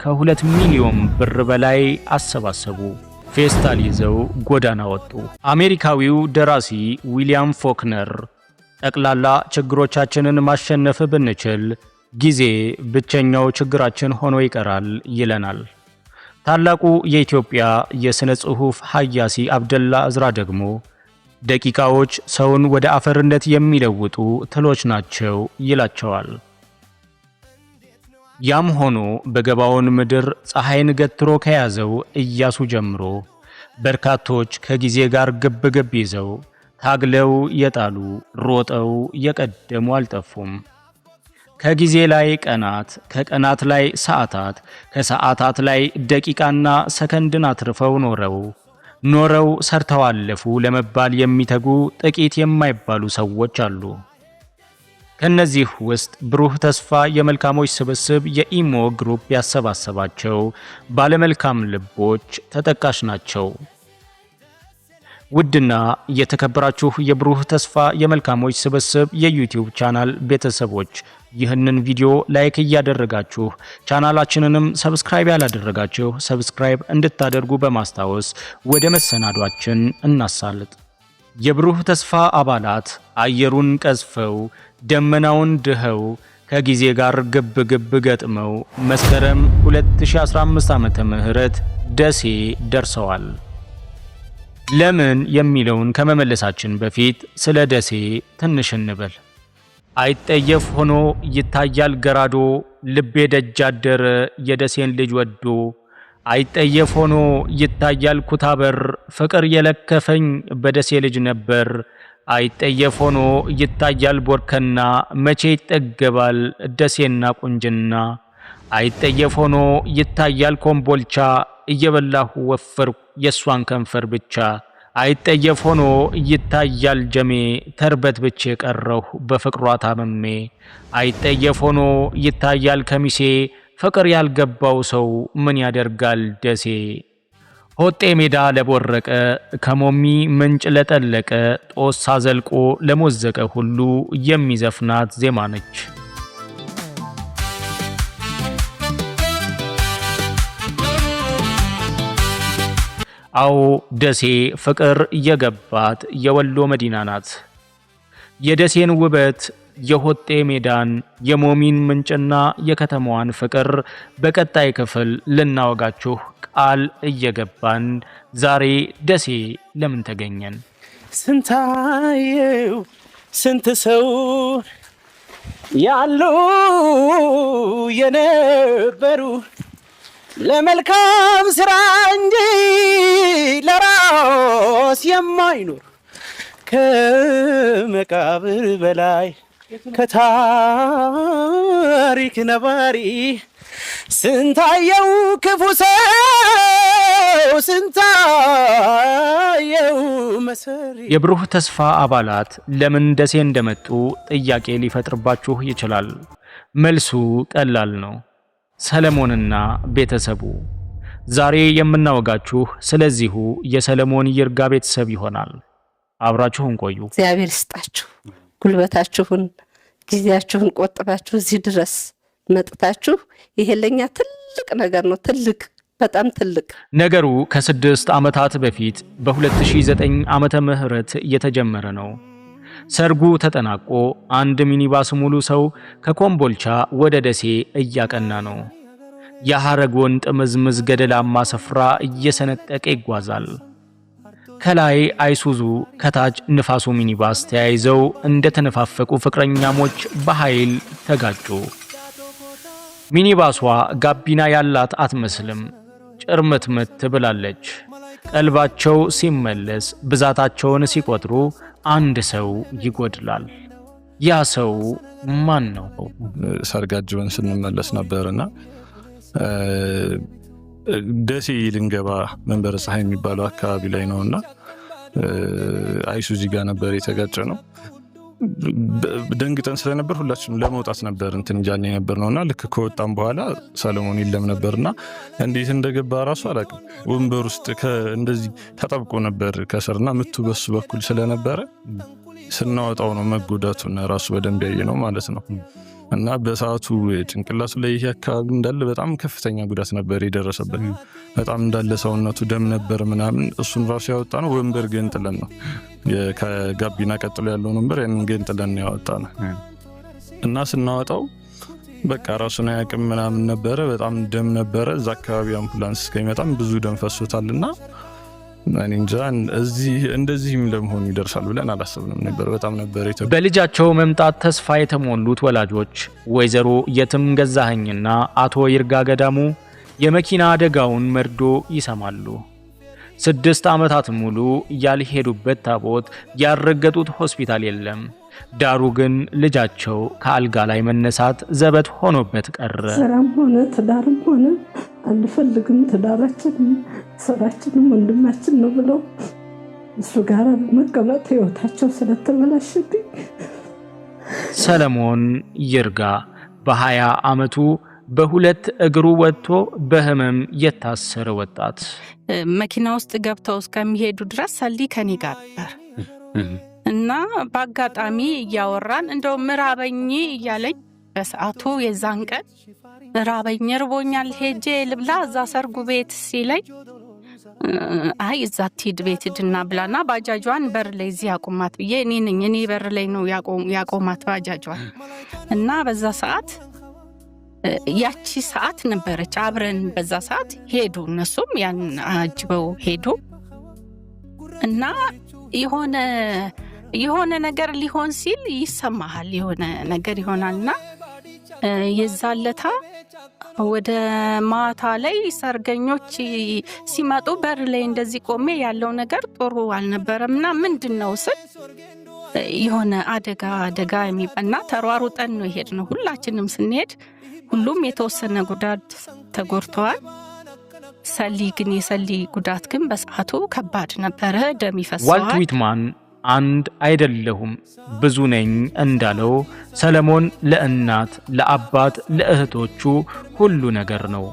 ከ2 ሚሊዮን ብር በላይ አሰባሰቡ። ፌስታል ይዘው ጎዳና ወጡ። አሜሪካዊው ደራሲ ዊሊያም ፎክነር ጠቅላላ ችግሮቻችንን ማሸነፍ ብንችል ጊዜ ብቸኛው ችግራችን ሆኖ ይቀራል ይለናል። ታላቁ የኢትዮጵያ የሥነ ጽሑፍ ሀያሲ አብደላ እዝራ ደግሞ ደቂቃዎች ሰውን ወደ አፈርነት የሚለውጡ ትሎች ናቸው ይላቸዋል። ያም ሆኖ በገባውን ምድር ፀሐይን ገትሮ ከያዘው ኢያሱ ጀምሮ በርካቶች ከጊዜ ጋር ግብ ይዘው ታግለው የጣሉ ሮጠው የቀደሙ አልጠፉም። ከጊዜ ላይ ቀናት፣ ከቀናት ላይ ሰዓታት፣ ከሰዓታት ላይ ደቂቃና ሰከንድን አትርፈው ኖረው ሰርተው አለፉ ለመባል የሚተጉ ጥቂት የማይባሉ ሰዎች አሉ። ከነዚህ ውስጥ ብሩህ ተስፋ የመልካሞች ስብስብ የኢሞ ግሩፕ ያሰባሰባቸው ባለመልካም ልቦች ተጠቃሽ ናቸው። ውድና የተከበራችሁ የብሩህ ተስፋ የመልካሞች ስብስብ የዩቲዩብ ቻናል ቤተሰቦች ይህንን ቪዲዮ ላይክ እያደረጋችሁ ቻናላችንንም ሰብስክራይብ ያላደረጋችሁ ሰብስክራይብ እንድታደርጉ በማስታወስ ወደ መሰናዷችን እናሳልጥ። የብሩህ ተስፋ አባላት አየሩን ቀዝፈው ደመናውን ድኸው ከጊዜ ጋር ግብ ገጥመው መስከረም 2015 ዓመተ ምህረት ደሴ ደርሰዋል። ለምን የሚለውን ከመመለሳችን በፊት ስለ ደሴ ትንሽ እንበል። አይጠየፍ ሆኖ ይታያል ገራዶ ልቤ ደጃደር የደሴን ልጅ ወዶ። አይጠየፍ ሆኖ ይታያል ኩታበር ፍቅር የለከፈኝ በደሴ ልጅ ነበር። አይጠየፍ ሆኖ ይታያል ቦርከና መቼ ይጠገባል ደሴና ቁንጅና። አይጠየፍ ሆኖ ይታያል ኮምቦልቻ እየበላሁ ወፈርኩ የሷን ከንፈር ብቻ። አይጠየፍ ሆኖ ይታያል ጀሜ ተርበት ብቼ ቀረሁ በፍቅሯ ታመሜ። አይጠየፍ ሆኖ ይታያል ከሚሴ ፍቅር ያልገባው ሰው ምን ያደርጋል ደሴ። ሆጤ ሜዳ ለቦረቀ ከሞሚ ምንጭ ለጠለቀ ጦሳ ዘልቆ ለሞዘቀ ሁሉ የሚዘፍናት ዜማ ነች። አዎ ደሴ ፍቅር የገባት የወሎ መዲና ናት። የደሴን ውበት የሆጤ ሜዳን የሞሚን ምንጭና የከተማዋን ፍቅር በቀጣይ ክፍል ልናወጋችሁ ቃል እየገባን ዛሬ ደሴ ለምን ተገኘን? ስንታየው ስንት ሰው ያሉ የነበሩ ለመልካም ስራ እንጂ ለራስ የማይኖር ከመቃብር በላይ ከታሪክ ነባሪ ስንታየው ክፉ ሰው ስንታየው መሰሪ። የብሩህ ተስፋ አባላት ለምን ደሴ እንደመጡ ጥያቄ ሊፈጥርባችሁ ይችላል። መልሱ ቀላል ነው። ሰለሞንና ቤተሰቡ። ዛሬ የምናወጋችሁ ስለዚሁ የሰለሞን ይርጋ ቤተሰብ ይሆናል። አብራችሁን ቆዩ። እግዚአብሔር ይስጣችሁ። ጉልበታችሁን ጊዜያችሁን ቆጥባችሁ እዚህ ድረስ መጥታችሁ ይሄ ለኛ ትልቅ ነገር ነው። ትልቅ በጣም ትልቅ ነገሩ ከ6 ዓመታት በፊት በ2009 ዓመተ ምህረት የተጀመረ ነው። ሰርጉ ተጠናቆ አንድ ሚኒባስ ሙሉ ሰው ከኮምቦልቻ ወደ ደሴ እያቀና ነው። የሐረጎን ጥምዝምዝ ገደላማ ስፍራ እየሰነጠቀ ይጓዛል። ከላይ አይሱዙ ከታች ንፋሱ ሚኒባስ ተያይዘው እንደተነፋፈቁ ፍቅረኛሞች በኃይል ተጋጩ። ሚኒባሷ ጋቢና ያላት አትመስልም። ጭርምትምት ብላለች። ቀልባቸው ሲመለስ ብዛታቸውን ሲቆጥሩ አንድ ሰው ይጎድላል። ያ ሰው ማን ነው? ሰርጋጅበን ስንመለስ ነበርና ደሴ ልንገባ መንበረ ፀሐይ የሚባለው አካባቢ ላይ ነውና አይሱዚ ጋር ነበር የተጋጨ ነው። ደንግጠን ስለነበር ሁላችንም ለመውጣት ነበር እንትን እያልን ነበር ነውና ልክ ከወጣን በኋላ ሰለሞን ይለም ነበርና እንዴት እንደገባ ራሱ አላውቅም። ወንበር ውስጥ እንደዚህ ተጠብቆ ነበር ከስርና ምቱ በሱ በኩል ስለነበረ ስናወጣው ነው መጎዳቱና ራሱ በደንብ ያየነው ማለት ነው። እና በሰዓቱ ጭንቅላቱ ላይ ይሄ አካባቢ እንዳለ በጣም ከፍተኛ ጉዳት ነበር የደረሰበት። በጣም እንዳለ ሰውነቱ ደም ነበር ምናምን። እሱን ራሱ ያወጣ ነው ወንበር ገንጥለን ነው ከጋቢና ቀጥሎ ያለውን ወንበር ያንን ገንጥለን ያወጣ ነው። እና ስናወጣው በቃ ራሱን አያውቅም ምናምን ነበረ። በጣም ደም ነበረ። እዛ አካባቢ አምቡላንስ እስከሚመጣም ብዙ ደም ፈሶታልና እኔ እንጃ እንደዚህም ለመሆኑ ይደርሳል ብለን አላሰብንም ነበር። በጣም ነበር በልጃቸው መምጣት ተስፋ የተሞሉት ወላጆች ወይዘሮ የትም ገዛኸኝና አቶ ይርጋ ገዳሙ የመኪና አደጋውን መርዶ ይሰማሉ። 6 ዓመታት ሙሉ ያልሄዱበት ታቦት ያረገጡት ሆስፒታል የለም። ዳሩ ግን ልጃቸው ከአልጋ ላይ መነሳት ዘበት ሆኖበት ቀረ። ስራም ሆነ ትዳርም ሆነ አንፈልግም፣ ትዳራችንም ስራችንም ወንድማችን ነው ብለው እሱ ጋር በመቀመጥ ህይወታቸው ስለተበላሽብኝ ሰለሞን ይርጋ በ20 ዓመቱ በሁለት እግሩ ወጥቶ በህመም የታሰረ ወጣት መኪና ውስጥ ገብተው እስከሚሄዱ ድረስ ሰሊ ከኔ ጋር ነበር እና በአጋጣሚ እያወራን እንደው ምራበኝ እያለኝ በሰዓቱ የዛን ቀን ምራበኝ ርቦኛል ሄጄ ልብላ እዛ ሰርጉ ቤት ሲለኝ አይ እዛ ትሂድ ቤት ድና ብላና ባጃጇን በር ላይ እዚህ ያቆማት ብዬ እኔ በር ላይ ነው ያቆማት ባጃጇን እና በዛ ሰዓት ያቺ ሰዓት ነበረች። አብረን በዛ ሰዓት ሄዱ፣ እነሱም ያን አጅበው ሄዱ እና የሆነ ነገር ሊሆን ሲል ይሰማሃል፣ የሆነ ነገር ይሆናልና የዛለታ ወደ ማታ ላይ ሰርገኞች ሲመጡ በር ላይ እንደዚህ ቆሜ ያለው ነገር ጥሩ አልነበረምና ምንድነው ስል የሆነ አደጋ የሚባልና ተሯሩጠን ነው የሄድነው። ሁላችንም ስንሄድ ሁሉም የተወሰነ ጉዳት ተጎድተዋል። ሰሊ ግን የሰሊ ጉዳት ግን በሰዓቱ ከባድ ነበረ፣ ደም ይፈሰዋል። ዋልት ዊትማን አንድ አይደለሁም ብዙ ነኝ እንዳለው ሰለሞን ለእናት ለአባት ለእህቶቹ ሁሉ ነገር ነው።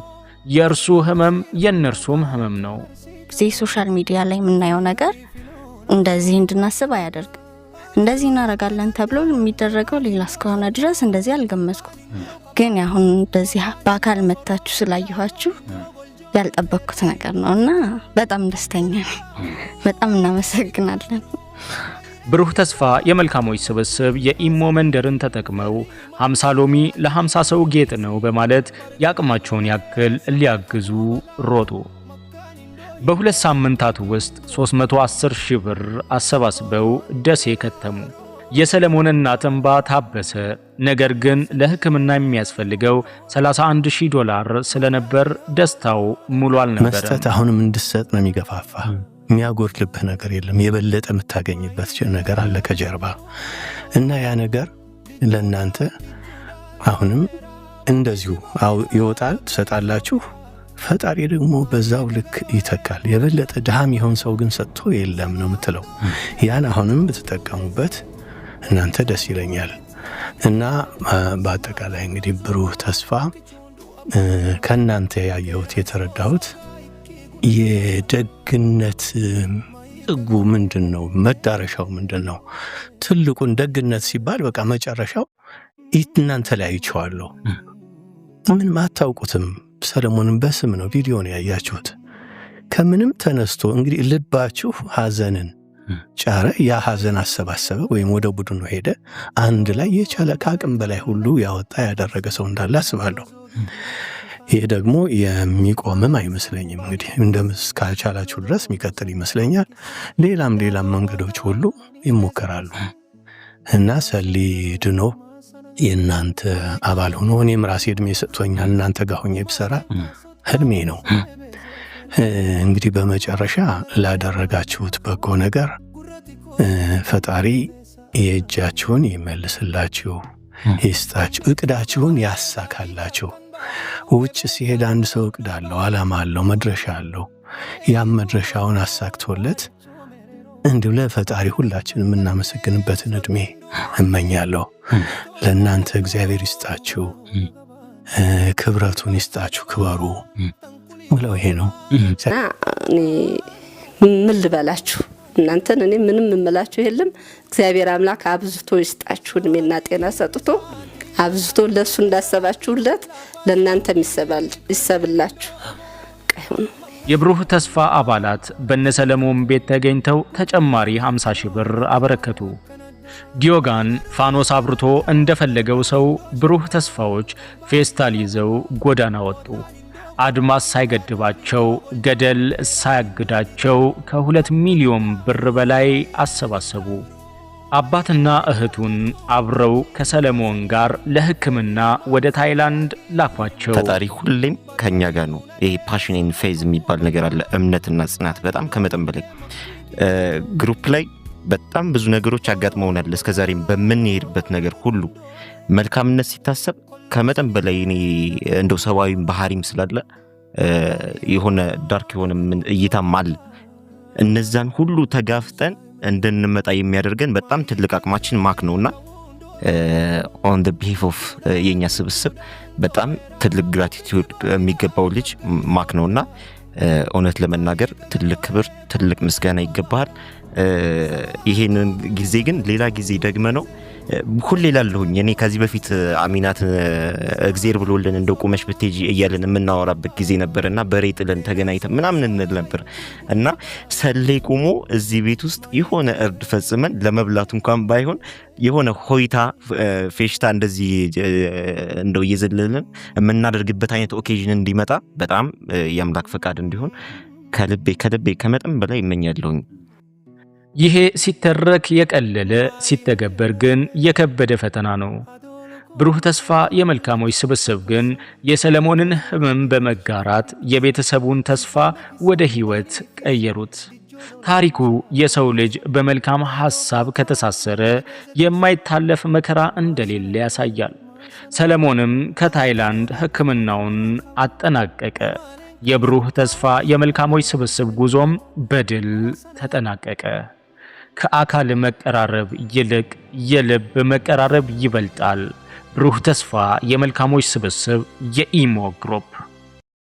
የእርሱ ህመም የእነርሱም ህመም ነው። ሶሻል ሚዲያ ላይ የምናየው ነገር እንደዚህ እንድናስብ አያደርግ። እንደዚህ እናረጋለን ተብሎ የሚደረገው ሌላ እስከሆነ ድረስ እንደዚህ አልገመትኩም። ግን አሁን እንደዚህ በአካል መታችሁ ስላየኋችሁ ያልጠበቅኩት ነገር ነውና በጣም ደስተኛ ነኝ። በጣም እናመሰግናለን። ብሩህ ተስፋ የመልካሞች ስብስብ የኢሞ መንደርን ተጠቅመው 50 ሎሚ ለ50 ሰው ጌጥ ነው በማለት ያቅማቸውን ያክል ሊያግዙ ሮጡ። በ2 ሳምንታት ውስጥ 310,000 ብር አሰባስበው ደሴ ከተሙ። የሰለሞን እናት እንባ ታበሰ። ነገር ግን ለሕክምና የሚያስፈልገው $31,000 ስለነበር ደስታው ሙሉ አልነበረም። መስጠት አሁንም እንድሰጥ ነው የሚገፋፋ። የሚያጎድልብህ ነገር የለም። የበለጠ የምታገኝበት ነገር አለ ከጀርባ እና ያ ነገር ለእናንተ አሁንም እንደዚሁ ይወጣል፣ ትሰጣላችሁ። ፈጣሪ ደግሞ በዛው ልክ ይተካል። የበለጠ ድሃም ይሆን ሰው ግን ሰጥቶ የለም ነው የምትለው። ያን አሁንም ብትጠቀሙበት እናንተ ደስ ይለኛል። እና በአጠቃላይ እንግዲህ ብሩህ ተስፋ ከእናንተ ያየሁት የተረዳሁት የደግነት ጥጉ ምንድን ነው? መዳረሻው ምንድን ነው? ትልቁን ደግነት ሲባል በቃ መጨረሻው እናንተ ላይ አይቼዋለሁ። ምን ማታውቁትም ሰለሞንን በስም ነው ቪዲዮን ያያችሁት። ከምንም ተነስቶ እንግዲህ ልባችሁ ሐዘንን ጫረ፣ ያ ሐዘን አሰባሰበ ወይም ወደ ቡድኑ ሄደ። አንድ ላይ የቻለ ከአቅም በላይ ሁሉ ያወጣ ያደረገ ሰው እንዳለ አስባለሁ። ይህ ደግሞ የሚቆምም አይመስለኝም። እንግዲህ እንደምስካልቻላችሁ ድረስ የሚቀጥል ይመስለኛል። ሌላም መንገዶች ሁሉ ይሞከራሉ እና ሰሊ ድኖ የእናንተ አባል ሆኖ እኔም ራሴ ዕድሜ ሰጥቶኛል እናንተ ጋር ሆኜ ብሰራ ህልሜ ነው። እንግዲህ በመጨረሻ ላደረጋችሁት በጎ ነገር ፈጣሪ የእጃችሁን ይመልስላችሁ፣ ይስጣችሁ፣ እቅዳችሁን ያሳካላችሁ። ውጭ ሲሄድ አንድ ሰው እቅድ አለው፣ ዓላማ አለው፣ መድረሻ አለው። ያም መድረሻውን አሳክቶለት እንዲሁ ለፈጣሪ ሁላችን የምናመሰግንበትን ዕድሜ እመኛለሁ። ለእናንተ እግዚአብሔር ይስጣችሁ፣ ክብረቱን ይስጣችሁ፣ ክበሩ ብለው ይሄ ነው። እኔ ምን ልበላችሁ፣ እናንተን እኔ ምንም እምላችሁ የለም። እግዚአብሔር አምላክ አብዝቶ ይስጣችሁ፣ እድሜና ጤና ሰጥቶ አብዝቶ ለሱ እንዳሰባችሁለት ለእናንተም ይሰብላችሁ። የብሩህ ተስፋ አባላት በነሰለሞን ቤት ተገኝተው ተጨማሪ 50 ሺህ ብር አበረከቱ። ዲዮጋን ፋኖስ አብርቶ እንደፈለገው ሰው ብሩህ ተስፋዎች ፌስታል ይዘው ጎዳና ወጡ። አድማስ ሳይገድባቸው ገደል ሳያግዳቸው ከ2 ሚሊዮን ብር በላይ አሰባሰቡ። አባትና እህቱን አብረው ከሰለሞን ጋር ለሕክምና ወደ ታይላንድ ላኳቸው። ፈጣሪ ሁሌም ከኛ ጋር ነው። ይሄ ፓሽን ኤንድ ፌዝ የሚባል ነገር አለ። እምነትና ጽናት በጣም ከመጠን በላይ ግሩፕ ላይ በጣም ብዙ ነገሮች አጋጥመውናል። እስከዛሬም በምንሄድበት ነገር ሁሉ መልካምነት ሲታሰብ ከመጠን በላይ እኔ እንደው ሰዋዊ ባህሪም ስላለ የሆነ ዳርክ የሆነ እይታም አለ። እነዛን ሁሉ ተጋፍጠን እንድንመጣ የሚያደርገን በጣም ትልቅ አቅማችን ማክ ነውና ኦን ዘ ቢሄፍ ኦፍ የኛ ስብስብ በጣም ትልቅ ግራቲቲዩድ የሚገባው ልጅ ማክ ነውና እውነት ለመናገር ትልቅ ክብር ትልቅ ምስጋና ይገባል። ይሄንን ጊዜ ግን ሌላ ጊዜ ደግመ ነው ሁሌ ላለሁኝ እኔ ከዚህ በፊት አሚናት እግዚአብሔር ብሎልን እንደው ቆመሽ ብትጂ እያለን የምናወራበት ጊዜ ነበርና በሬ ጥለን ተገናኝተን ምናምን እንል ነበር እና ሰሌ ቆሞ እዚህ ቤት ውስጥ የሆነ እርድ ፈጽመን ለመብላት እንኳን ባይሆን የሆነ ሆይታ ፌሽታ እንደዚህ እንደው እየዘለልን የምናደርግበት አይነት ኦኬዥን እንዲመጣ በጣም የአምላክ ፈቃድ እንዲሆን ከልቤ ከመጠን በላይ እመኛለሁኝ። ይሄ ሲተረክ የቀለለ ሲተገበር ግን የከበደ ፈተና ነው። ብሩህ ተስፋ የመልካሞች ስብስብ ግን የሰለሞንን ሕመም በመጋራት የቤተሰቡን ተስፋ ወደ ሕይወት ቀየሩት። ታሪኩ የሰው ልጅ በመልካም ሐሳብ ከተሳሰረ የማይታለፍ መከራ እንደሌለ ያሳያል። ሰለሞንም ከታይላንድ ሕክምናውን አጠናቀቀ። የብሩህ ተስፋ የመልካሞች ስብስብ ጉዞም በድል ተጠናቀቀ። ከአካል መቀራረብ ይልቅ የልብ መቀራረብ ይበልጣል። ብሩህ ተስፋ የመልካሞች ስብስብ የኢሞ ግሩፕ